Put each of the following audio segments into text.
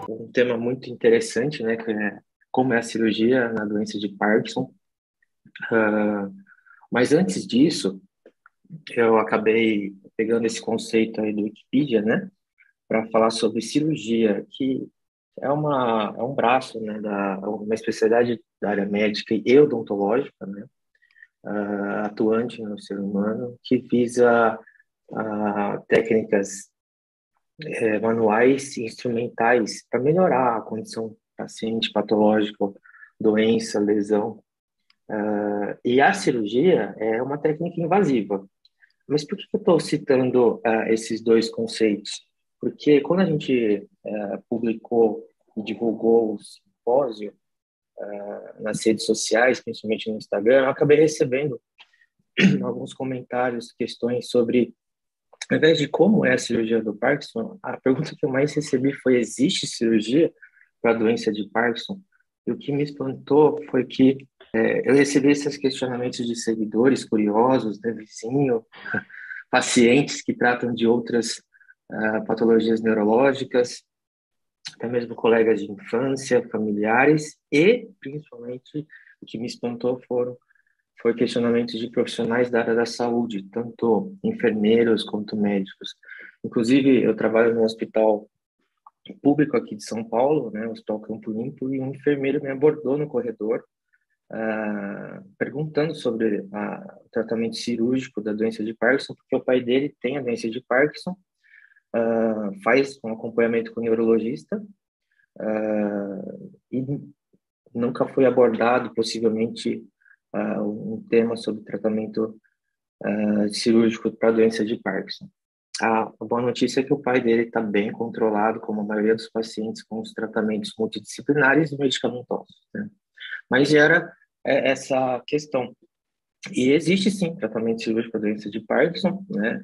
Um tema muito interessante, né, que é como é a cirurgia na doença de Parkinson. Ah, mas antes disso, eu acabei pegando esse conceito aí do Wikipedia, né, para falar sobre cirurgia, que é um braço, né, uma especialidade da área médica e odontológica, né, atuante no ser humano, que visa técnicas manuais e instrumentais para melhorar a condição do paciente patológica, doença, lesão. E a cirurgia é uma técnica invasiva. Mas por que eu estou citando esses dois conceitos? Porque quando a gente publicou e divulgou o simpósio nas redes sociais, principalmente no Instagram, eu acabei recebendo alguns comentários, questões sobre, ao invés de como é a cirurgia do Parkinson, a pergunta que eu mais recebi foi: existe cirurgia para a doença de Parkinson? E o que me espantou foi que eu recebi esses questionamentos de seguidores curiosos, né, vizinho, pacientes que tratam de outras patologias neurológicas, até mesmo colegas de infância, familiares e, principalmente, o que me espantou foi questionamentos de profissionais da área da saúde, tanto enfermeiros quanto médicos. Inclusive, eu trabalho no hospital público aqui de São Paulo, né, o Hospital Campo Limpo, e um enfermeiro me abordou no corredor, perguntando sobre o tratamento cirúrgico da doença de Parkinson, porque o pai dele tem a doença de Parkinson, faz um acompanhamento com o neurologista, e nunca foi abordado, possivelmente, um tema sobre tratamento cirúrgico para a doença de Parkinson. A boa notícia é que o pai dele está bem controlado, como a maioria dos pacientes, com os tratamentos multidisciplinares e medicamentosos, né? Mas gera essa questão. E existe, sim, tratamento cirúrgico para a doença de Parkinson, né?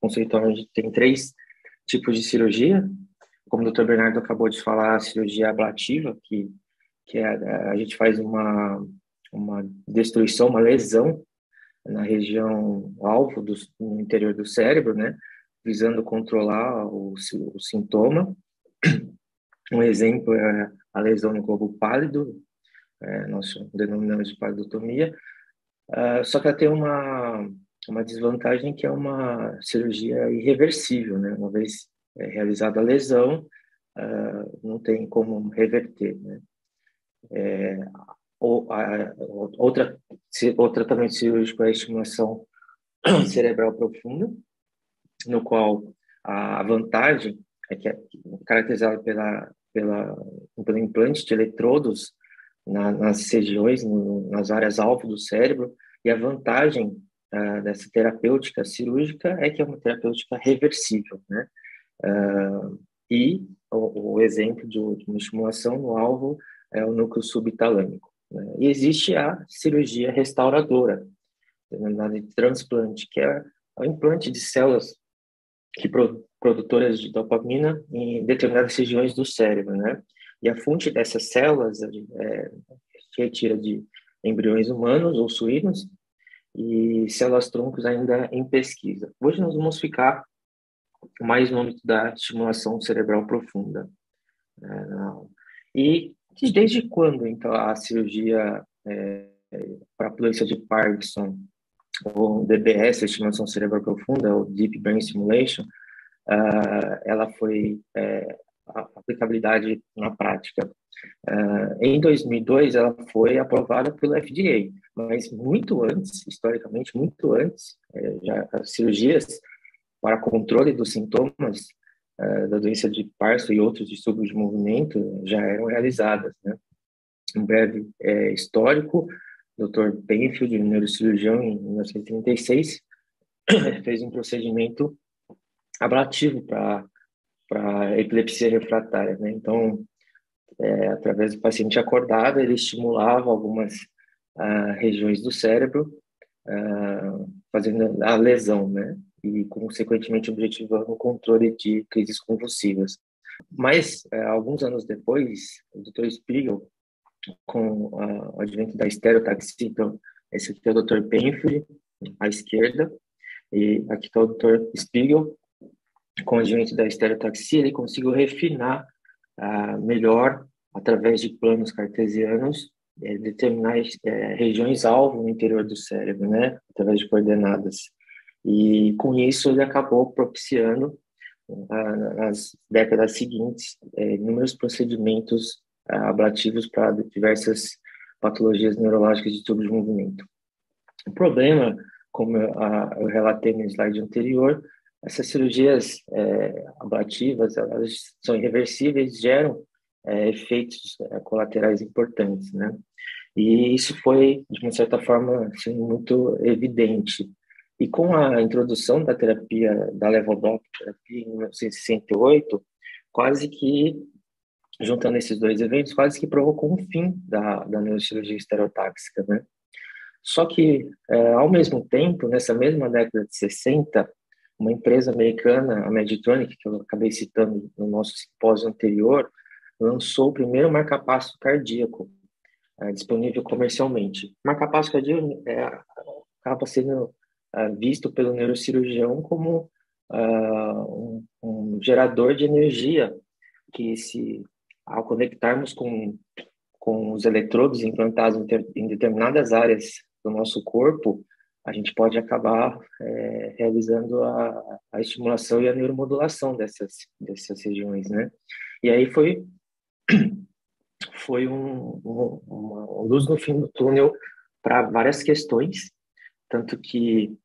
Conceitualmente, tem três tipos de cirurgia. Como o doutor Bernardo acabou de falar, a cirurgia ablativa, que a gente faz uma destruição, uma lesão na região alvo no interior do cérebro, né, visando controlar o sintoma. Um exemplo é a lesão no globo pálido, nós denominamos de palidotomia. Só que ela tem uma desvantagem, que é uma cirurgia irreversível, né? Uma vez realizada a lesão, não tem como reverter, né? Ou, outro tratamento cirúrgico é a estimulação cerebral profunda, no qual a vantagem é que é caracterizada pelo implante de eletrodos nas regiões, nas áreas alvo do cérebro, e a vantagem dessa terapêutica cirúrgica é que é uma terapêutica reversível, né? E o exemplo de uma estimulação no alvo é o núcleo subtalâmico, né? E existe a cirurgia restauradora, denominada de transplante, que é o implante de células produtoras de dopamina em determinadas regiões do cérebro, né? E a fonte dessas células se retira de embriões humanos ou suínos e células-troncos ainda em pesquisa. Hoje nós vamos ficar mais no âmbito da estimulação cerebral profunda, né? E desde quando, então, a cirurgia para a doença de Parkinson, ou DBS, estimulação cerebral profunda, ou Deep Brain Stimulation, ela foi a aplicabilidade na prática. Em 2002, ela foi aprovada pelo FDA, mas muito antes, historicamente, muito antes, já as cirurgias para controle dos sintomas da doença de Parkinson e outros distúrbios de movimento já eram realizadas, né? Um breve histórico: Dr. Penfield, neurocirurgião, em 1936, fez um procedimento ablativo para epilepsia refratária, né? Então, através do paciente acordado, ele estimulava algumas regiões do cérebro, fazendo a lesão, né? E, consequentemente, objetivando o controle de crises convulsivas. Mas, alguns anos depois, o Dr. Spiegel com o advento da estereotaxia. Então, esse aqui é o Dr. Penfield, à esquerda, e aqui está o Dr. Spiegel. Com o advento da estereotaxia, ele conseguiu refinar melhor, através de planos cartesianos, determinar regiões-alvo no interior do cérebro, né, através de coordenadas. E com isso ele acabou propiciando, nas décadas seguintes, inúmeros procedimentos ablativos para diversas patologias neurológicas de tubo de movimento. O problema, como eu relatei no slide anterior, essas cirurgias ablativas, elas são irreversíveis, geram efeitos colaterais importantes, né? E isso foi, de uma certa forma, assim, muito evidente. E com a introdução da terapia, da levodopa-terapia em 1968, quase que, juntando esses dois eventos, quase que provocou um fim da neurocirurgia estereotáxica, né? Só que, ao mesmo tempo, nessa mesma década de 60, uma empresa americana, a Medtronic, que eu acabei citando no nosso simpósio anterior, lançou o primeiro marca-passo cardíaco disponível comercialmente. Marca-passo cardíaco acaba sendo visto pelo neurocirurgião como um gerador de energia que, ao conectarmos com os eletrodos implantados em determinadas áreas do nosso corpo, a gente pode acabar realizando a estimulação e a neuromodulação dessas regiões, né? E aí foi uma luz no fim do túnel para várias questões, tanto que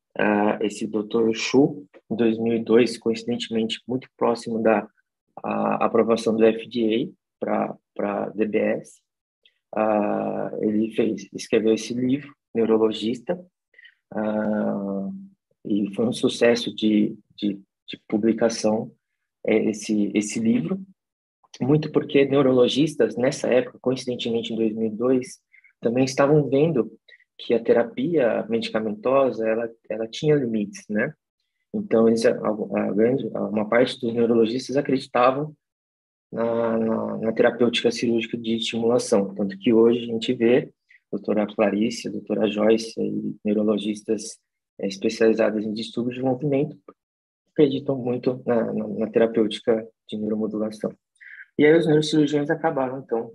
esse Dr. Shu, em 2002, coincidentemente muito próximo da aprovação do FDA para DBS, ele escreveu esse livro, Neurologista, e foi um sucesso de publicação esse livro, muito porque neurologistas, nessa época, coincidentemente em 2002, também estavam vendo que a terapia medicamentosa, ela tinha limites, né? Então, uma parte dos neurologistas acreditavam na terapêutica cirúrgica de estimulação, tanto que hoje a gente vê a doutora Clarice, a doutora Joyce, e neurologistas especializados em distúrbios de movimento, acreditam muito na terapêutica de neuromodulação. E aí os neurocirurgiões acabaram, então,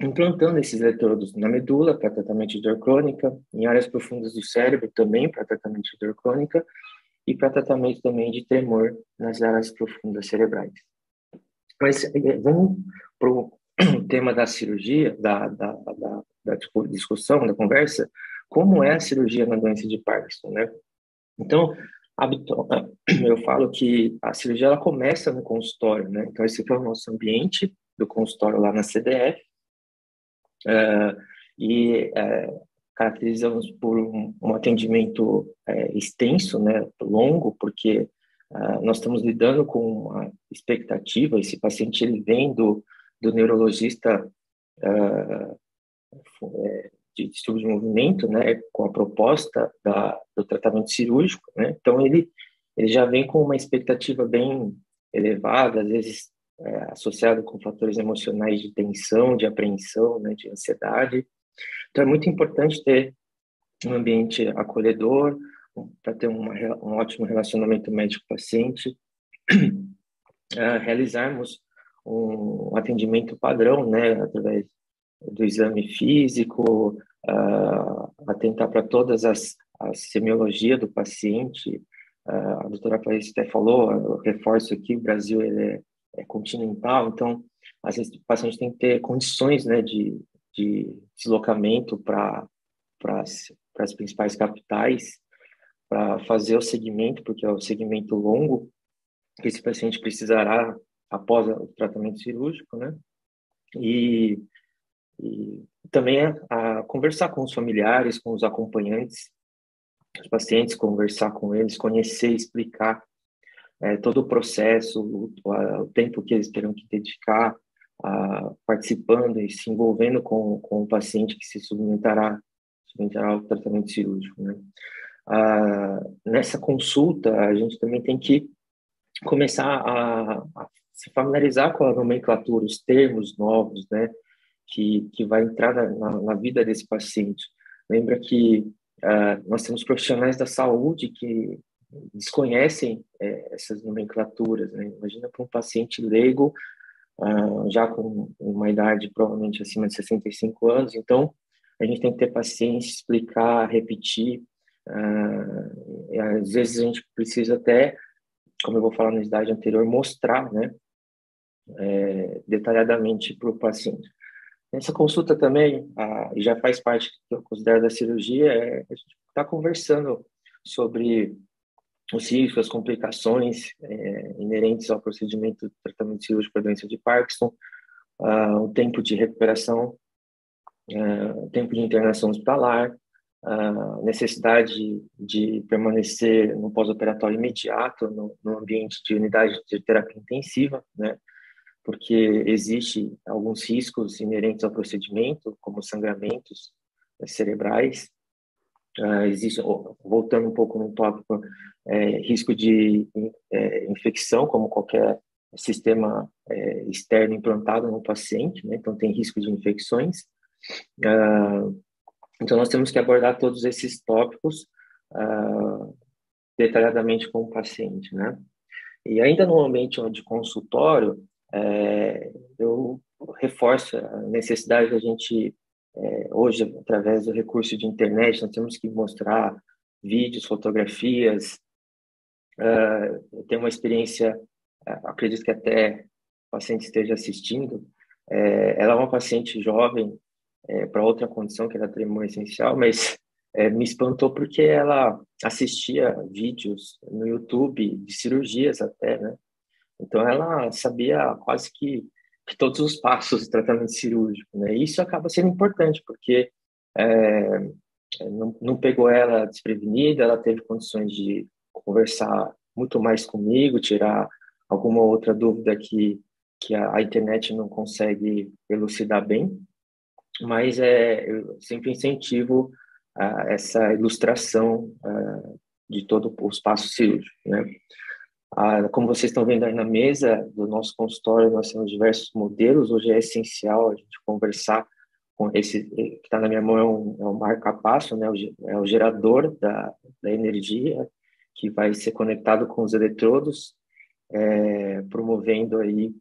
implantando esses eletrodos na medula para tratamento de dor crônica, em áreas profundas do cérebro também para tratamento de dor crônica e para tratamento também de tremor nas áreas profundas cerebrais. Mas vamos para o tema da cirurgia, da discussão, da conversa, como é a cirurgia na doença de Parkinson, né? Então, eu falo que a cirurgia ela começa no consultório, né? Então, esse aqui é o nosso ambiente do consultório lá na CDF, e caracterizamos por um atendimento extenso, né? Longo, porque nós estamos lidando com uma expectativa, esse paciente ele vem do neurologista de distúrbio de movimento, né, com a proposta do tratamento cirúrgico, né, então ele já vem com uma expectativa bem elevada, às vezes associado com fatores emocionais de tensão, de apreensão, né, de ansiedade. Então é muito importante ter um ambiente acolhedor, para ter um ótimo relacionamento médico-paciente, realizarmos um atendimento padrão, né, através do exame físico, atentar para todas a semiologia do paciente. A doutora Clarice até falou, eu reforço aqui, o Brasil ele é continental, então às vezes o paciente tem que ter condições, né, de deslocamento para as principais capitais, para fazer o segmento, porque é o segmento longo que esse paciente precisará após o tratamento cirúrgico, né? E também a conversar com os familiares, com os acompanhantes, os pacientes, conversar com eles, conhecer, explicar todo o processo, o tempo que eles terão que dedicar participando e se envolvendo com o paciente que se submeterá ao tratamento cirúrgico, né? Nessa consulta, a gente também tem que começar a se familiarizar com a nomenclatura, os termos novos, né, que vai entrar na vida desse paciente. Lembra que nós temos profissionais da saúde que desconhecem essas nomenclaturas, né? Imagina para um paciente leigo, já com uma idade provavelmente acima de 65 anos, então a gente tem que ter paciência, explicar, repetir, e às vezes a gente precisa até, como eu vou falar no slide anterior, mostrar, né, detalhadamente para o paciente. Essa consulta também já faz parte que eu considero da cirurgia, a gente está conversando sobre os riscos, as complicações inerentes ao procedimento de tratamento cirúrgico para a doença de Parkinson, o tempo de recuperação, o tempo de internação hospitalar, a necessidade de permanecer no pós-operatório imediato, no ambiente de unidade de terapia intensiva, né? Porque existe alguns riscos inerentes ao procedimento, como sangramentos cerebrais, existe, voltando um pouco no tópico, risco de infecção, como qualquer sistema externo implantado no paciente, né? Então tem risco de infecções. Então nós temos que abordar todos esses tópicos detalhadamente com o paciente, né? E ainda no ambiente de consultório, eu reforço a necessidade da gente, hoje, através do recurso de internet, nós temos que mostrar vídeos, fotografias. Eu tenho uma experiência, acredito que até o paciente esteja assistindo. Ela é uma paciente jovem, para outra condição, que era tremor essencial, mas me espantou porque ela assistia vídeos no YouTube de cirurgias até, né? Então, ela sabia quase que todos os passos do tratamento cirúrgico, né? E isso acaba sendo importante, porque não pegou ela desprevenida, ela teve condições de conversar muito mais comigo, tirar alguma outra dúvida que a internet não consegue elucidar bem, mas eu sempre incentivo essa ilustração de todos os passos cirúrgicos, né? Como vocês estão vendo aí na mesa do nosso consultório, nós temos diversos modelos. Hoje é essencial a gente conversar com esse que está na minha mão, é um marca-passo, né? É o gerador da energia que vai ser conectado com os eletrodos, promovendo aí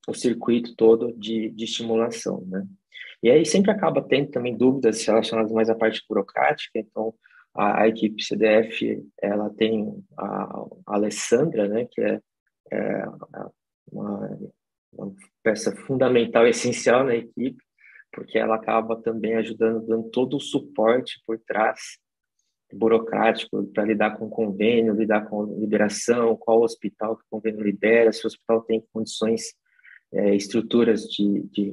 o circuito todo de estimulação, né? E aí sempre acaba tendo também dúvidas relacionadas mais à parte burocrática, então a equipe CDF, ela tem a Alessandra, né, que é uma, uma peça fundamental, essencial na equipe, porque ela acaba também ajudando, dando todo o suporte por trás burocrático para lidar com convênio, lidar com liberação, qual hospital que o convênio libera, se o hospital tem condições, estruturas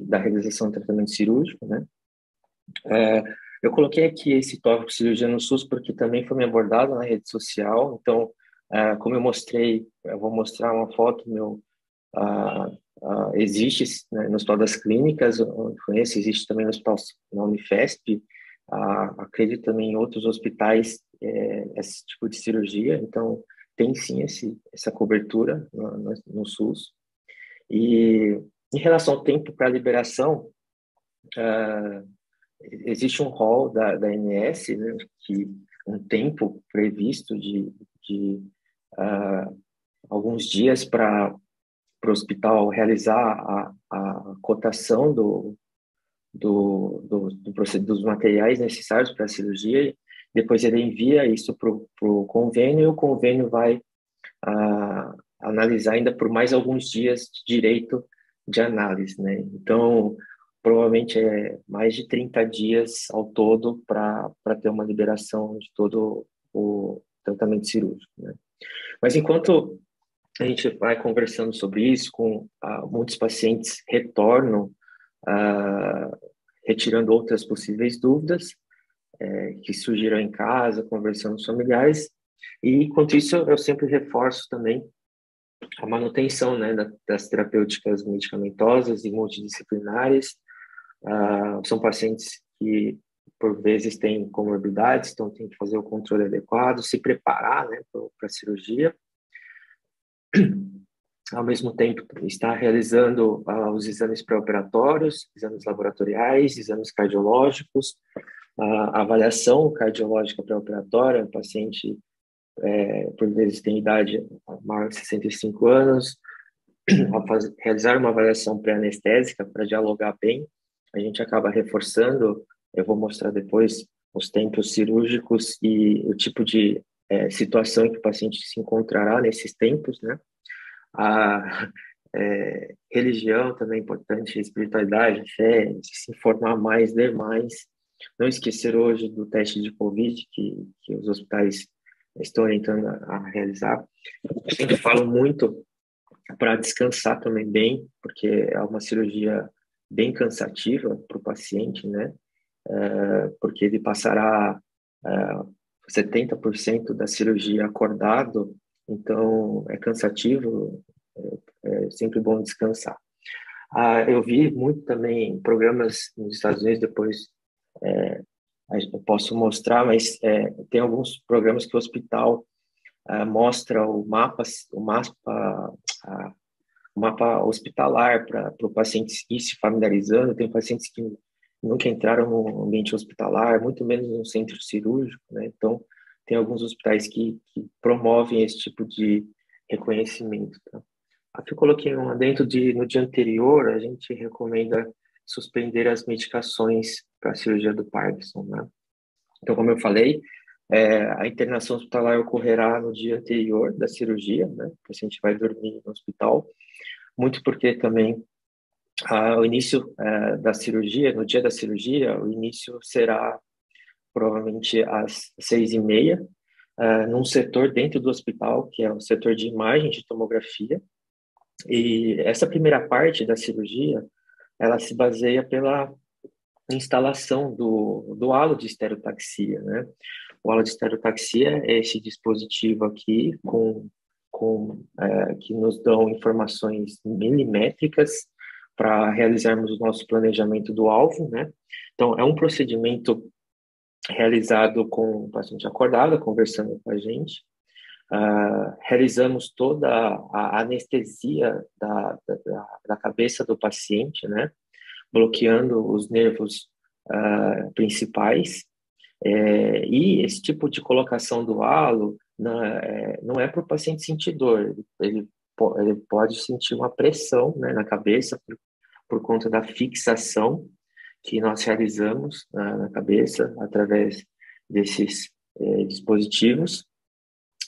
da realização do tratamento cirúrgico, né? Eu coloquei aqui esse tópico cirurgia no SUS porque também foi me abordado na rede social. Então, como eu mostrei, eu vou mostrar uma foto meu. Existe, né, no Hospital das Clínicas, onde conheço, existe também no Hospital na Unifesp. Acredito também em outros hospitais esse tipo de cirurgia. Então, tem sim essa cobertura no SUS. E em relação ao tempo para liberação, existe um rol da ANS, né, que um tempo previsto de alguns dias para o hospital realizar a cotação dos materiais necessários para a cirurgia. Depois ele envia isso para o convênio, e o convênio vai analisar ainda por mais alguns dias de direito de análise, né? Então, provavelmente mais de 30 dias ao todo para ter uma liberação de todo o tratamento cirúrgico, né? Mas enquanto a gente vai conversando sobre isso, muitos pacientes retornam, retirando outras possíveis dúvidas que surgiram em casa, conversando com os familiares, e enquanto isso eu sempre reforço também a manutenção, né, das terapêuticas medicamentosas e multidisciplinares. São pacientes que, por vezes, têm comorbidades, então tem que fazer o controle adequado, se preparar, né, para a cirurgia. ao mesmo tempo está realizando os exames pré-operatórios, exames laboratoriais, exames cardiológicos, a avaliação cardiológica pré-operatória. O paciente, por vezes, tem idade maior de 65 anos, realizar uma avaliação pré-anestésica para dialogar bem. A gente acaba reforçando, eu vou mostrar depois, os tempos cirúrgicos e o tipo de situação em que o paciente se encontrará nesses tempos, né? A religião também é importante, espiritualidade, fé, se informar mais, ler mais. Não esquecer hoje do teste de Covid que os hospitais estão orientando a realizar. Eu sempre falo muito para descansar também bem, porque é uma cirurgia bem cansativa para o paciente, né? Porque ele passará 70% da cirurgia acordado, então é cansativo, é sempre bom descansar. Eu vi muito também programas nos Estados Unidos, depois eu posso mostrar, mas tem alguns programas que o hospital mostra o mapa hospitalar para o paciente ir se familiarizando. Tem pacientes que nunca entraram no ambiente hospitalar, muito menos no centro cirúrgico, né? Então, tem alguns hospitais que promovem esse tipo de reconhecimento, tá? Aqui eu coloquei um adendo no dia anterior, a gente recomenda suspender as medicações para a cirurgia do Parkinson, né? Então, como eu falei, a internação hospitalar ocorrerá no dia anterior da cirurgia, né? O paciente vai dormir no hospital, muito porque também o início da cirurgia, no dia da cirurgia, o início será provavelmente às 6h30, num setor dentro do hospital, que é o setor de imagem de tomografia. E essa primeira parte da cirurgia, ela se baseia pela instalação do halo de estereotaxia, né? O halo de estereotaxia é esse dispositivo aqui que nos dão informações milimétricas para realizarmos o nosso planejamento do alvo, né? Então, é um procedimento realizado com o paciente acordado, conversando com a gente. Realizamos toda a anestesia da cabeça do paciente, né? Bloqueando os nervos principais. E esse tipo de colocação do halo não é para o paciente sentir dor, ele pode sentir uma pressão, né, na cabeça por conta da fixação que nós realizamos na cabeça através desses dispositivos.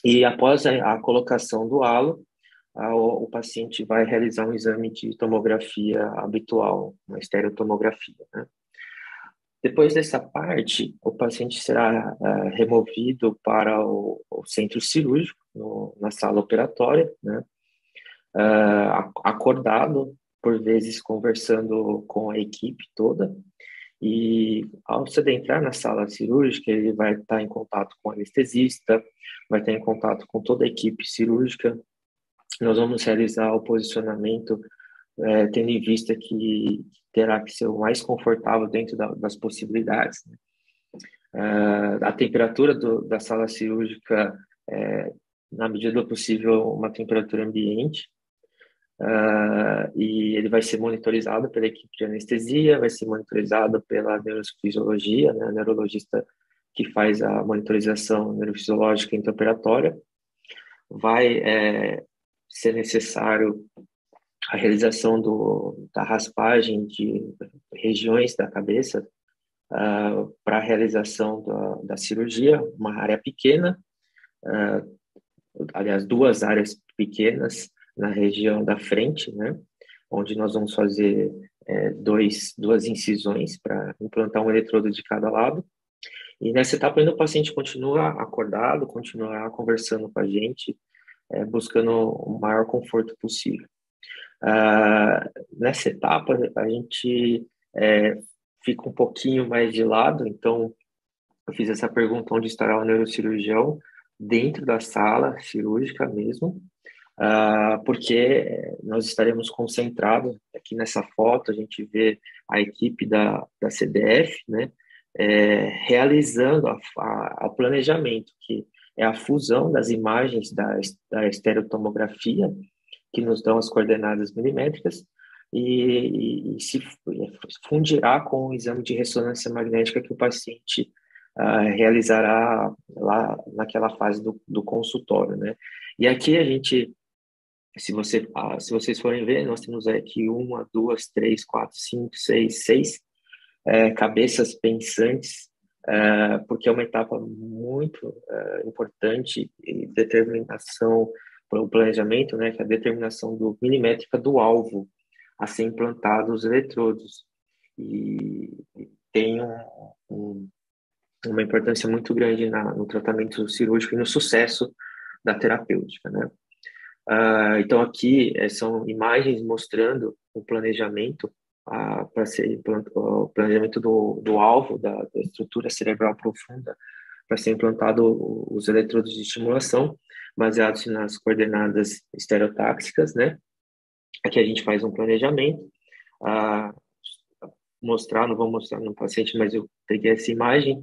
E após a colocação do halo, o paciente vai realizar um exame de tomografia habitual, uma estereotomografia, né? Depois dessa parte, o paciente será removido para o centro cirúrgico, na sala operatória, né? Acordado, por vezes conversando com a equipe toda. E ao se adentrar na sala cirúrgica, ele vai estar em contato com o anestesista, vai estar em contato com toda a equipe cirúrgica. Nós vamos realizar o posicionamento, tendo em vista que terá que ser o mais confortável dentro das possibilidades, né? A temperatura da sala cirúrgica na medida do possível, uma temperatura ambiente, e ele vai ser monitorizado pela equipe de anestesia, vai ser monitorizado pela neurofisiologia, né, a neurologista que faz a monitorização neurofisiológica intraoperatória. Vai ser necessário a realização da raspagem de regiões da cabeça para a realização da cirurgia, uma área pequena, aliás, duas áreas pequenas na região da frente, né, onde nós vamos fazer duas incisões para implantar um eletrodo de cada lado. E nessa etapa ainda o paciente continua acordado, continua conversando com a gente, buscando o maior conforto possível. Nessa etapa, a gente fica um pouquinho mais de lado, então eu fiz essa pergunta: onde estará o neurocirurgião? Dentro da sala cirúrgica mesmo, porque nós estaremos concentrados. Aqui nessa foto a gente vê a equipe da CDF, né, realizando o planejamento, que é a fusão das imagens da estereotomografia que nos dão as coordenadas milimétricas, e se fundirá com o exame de ressonância magnética que o paciente realizará lá naquela fase do consultório, né? E aqui a gente, se vocês forem ver, nós temos aqui uma, duas, três, quatro, cinco, seis cabeças pensantes, porque é uma etapa muito importante e determinação para o planejamento, né, que é a determinação milimétrica do alvo a ser implantado os eletrodos. E tem uma importância muito grande no tratamento cirúrgico e no sucesso da terapêutica, né? Então, aqui são imagens mostrando o planejamento para ser o planejamento do alvo da estrutura cerebral profunda para ser implantado os eletrodos de estimulação baseados nas coordenadas estereotáxicas, né? Aqui a gente faz um planejamento, não vou mostrar no paciente, mas eu peguei essa imagem,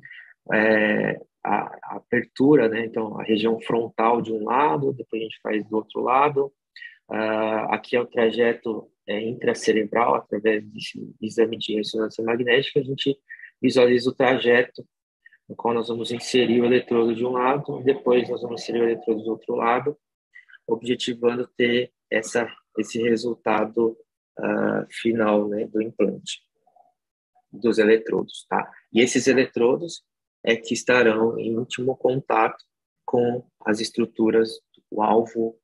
a apertura, né? Então, a região frontal de um lado, depois a gente faz do outro lado. Aqui é o trajeto intracerebral, através desse exame de ressonância magnética, a gente visualiza o trajeto no qual nós vamos inserir o eletrodo de um lado, depois nós vamos inserir o eletrodo do outro lado, objetivando ter esse resultado final, né, do implante dos eletrodos, tá? E esses eletrodos que estarão em íntimo contato com as estruturas, o alvo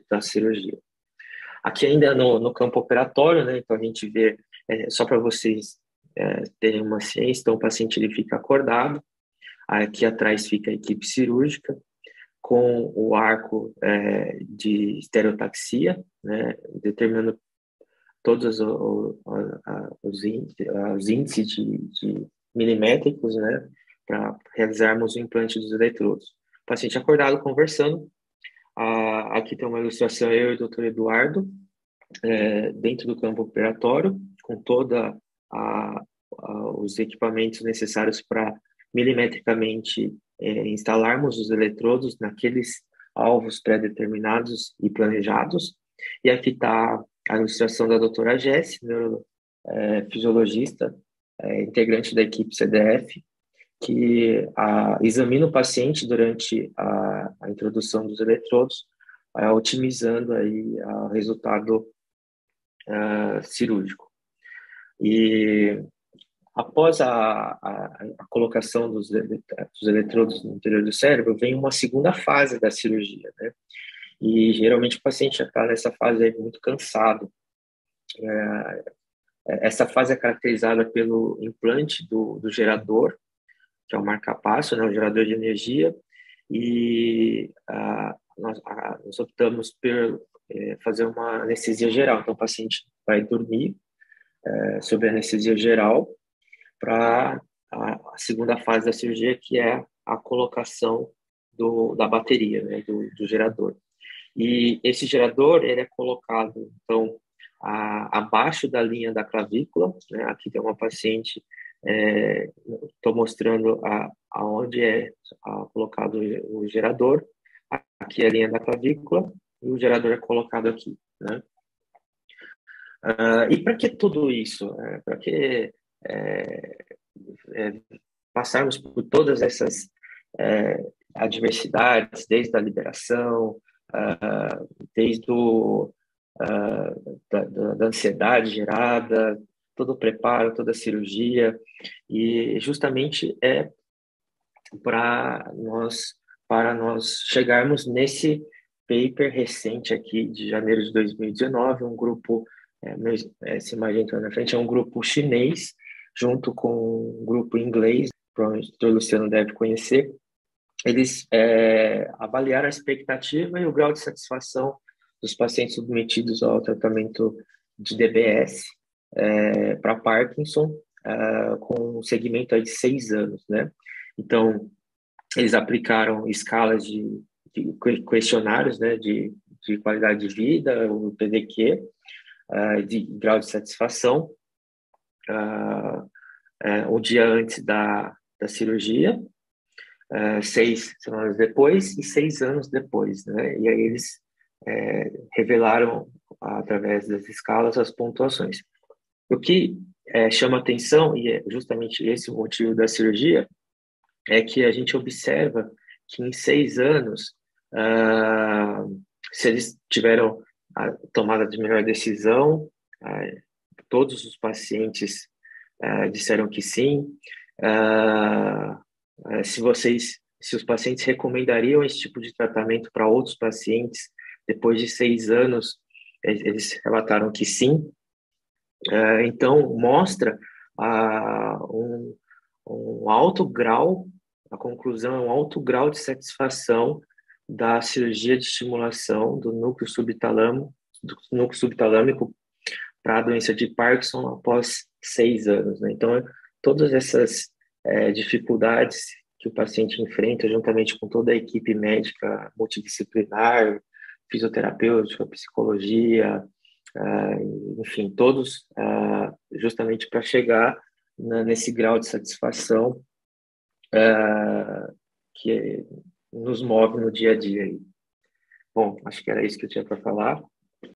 da cirurgia. Aqui ainda no campo operatório, né? Então a gente vê, só para vocês terem uma ciência, então o paciente ele fica acordado, aqui atrás fica a equipe cirúrgica, com o arco de estereotaxia, né? Determinando todos os índices de milimétricos, né? Para realizarmos o implante dos eletrodos. O paciente acordado, conversando. Aqui tem uma ilustração, eu e o doutor Eduardo, dentro do campo operatório, com toda os equipamentos necessários para milimetricamente instalarmos os eletrodos naqueles alvos pré-determinados e planejados. E aqui está a ilustração da doutora Jessie, fisiologista, integrante da equipe CDF, que examina o paciente durante a introdução dos eletrodos, otimizando aí o resultado cirúrgico. E após a colocação dos eletrodos no interior do cérebro, vem uma segunda fase da cirurgia, né? E geralmente o paciente já está nessa fase aí muito cansado. Essa fase é caracterizada pelo implante do gerador, que é o marca-passo, né, o gerador de energia, e nós optamos por fazer uma anestesia geral. Então, o paciente vai dormir sob anestesia geral para a segunda fase da cirurgia, que é a colocação da bateria, né, do gerador. E esse gerador ele é colocado, então, abaixo da linha da clavícula, né? Aqui tem uma paciente, estou mostrando aonde é colocado o gerador, aqui é a linha da clavícula, e o gerador é colocado aqui, né? E para que tudo isso? Para que passarmos por todas essas adversidades, desde a liberação, desde da ansiedade gerada, todo o preparo, toda a cirurgia, e justamente para nós chegarmos nesse paper recente aqui de janeiro de 2019, um grupo, essa imagem entrando na frente, é um grupo chinês, junto com um grupo inglês, provavelmente o Dr. Luciano deve conhecer. Eles avaliaram a expectativa e o grau de satisfação dos pacientes submetidos ao tratamento de DBS para Parkinson, com um segmento aí de 6 anos, né? Então, eles aplicaram escalas de questionários, né, de qualidade de vida, o PDQ, de grau de satisfação, um dia antes da cirurgia, 6 semanas depois e 6 anos depois, né? E aí eles revelaram, através das escalas, as pontuações. O que chama atenção, e é justamente esse o motivo da cirurgia, é que a gente observa que em 6 anos, ah, se eles tiveram a tomada de melhor decisão, ah, todos os pacientes disseram que sim. Ah, se os pacientes recomendariam esse tipo de tratamento para outros pacientes, depois de 6 anos, eles relataram que sim. Então, mostra um, um alto grau, a conclusão é um alto grau de satisfação da cirurgia de estimulação do núcleo subtalâmico para a doença de Parkinson após 6 anos, né? Então, todas essas dificuldades que o paciente enfrenta, juntamente com toda a equipe médica multidisciplinar, fisioterapêutica, psicologia, enfim, todos justamente para chegar nesse grau de satisfação que nos move no dia a dia. Bom, acho que era isso que eu tinha para falar.